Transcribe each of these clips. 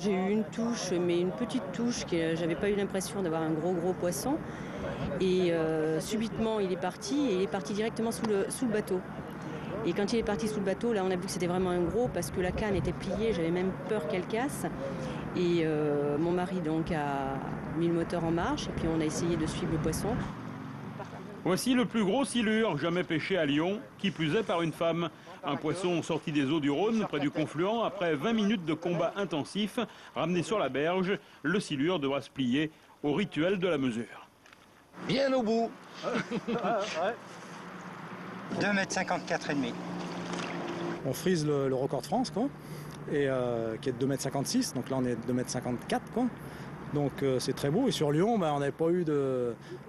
J'ai eu une touche, mais une petite touche, j'avais pas eu l'impression d'avoir un gros poisson. Et subitement, il est parti, et il est parti directement sous le bateau. Et quand il est parti sous le bateau, là, on a vu que c'était vraiment un gros, parce que la canne était pliée, j'avais même peur qu'elle casse. Et mon mari, donc, a mis le moteur en marche, et puis on a essayé de suivre le poisson. Voici le plus gros silure jamais pêché à Lyon, qui plus est par une femme. Un poisson sorti des eaux du Rhône, près du confluent, après 20 minutes de combat intensif, ramené sur la berge, le silure devra se plier au rituel de la mesure. Bien au bout. 2,54 m et demi. On frise le record de France, quoi, et, qui est de 2,56 m, donc là on est de 2,54 m, quoi. Donc c'est très beau, et sur Lyon, on n'avait pas eu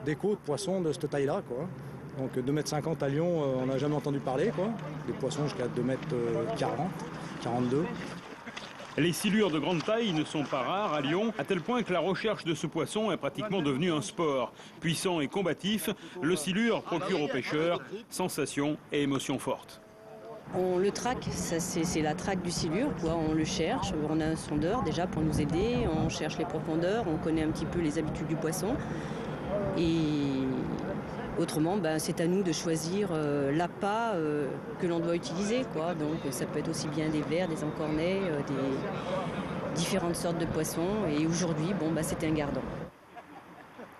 d'écho de poissons de cette taille-là, quoi. Donc 2,50 m à Lyon, on n'a jamais entendu parler, quoi. Des poissons jusqu'à 2,40 m, 42 m. Les silures de grande taille ne sont pas rares à Lyon, à tel point que la recherche de ce poisson est pratiquement devenue un sport. Puissant et combatif, le silure procure aux pêcheurs sensations et émotions fortes. On le traque, c'est la traque du silure, quoi. On le cherche, on a un sondeur déjà pour nous aider, on cherche les profondeurs, on connaît un petit peu les habitudes du poisson. Et autrement, c'est à nous de choisir l'appât que l'on doit utiliser, quoi. Donc ça peut être aussi bien des vers, des encornets, des différentes sortes de poissons. Et aujourd'hui, c'était un gardon.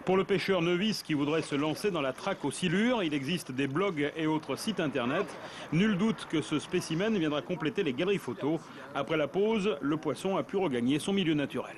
Pour le pêcheur novice qui voudrait se lancer dans la traque au silure, il existe des blogs et autres sites internet. Nul doute que ce spécimen viendra compléter les galeries photos. Après la pause, le poisson a pu regagner son milieu naturel.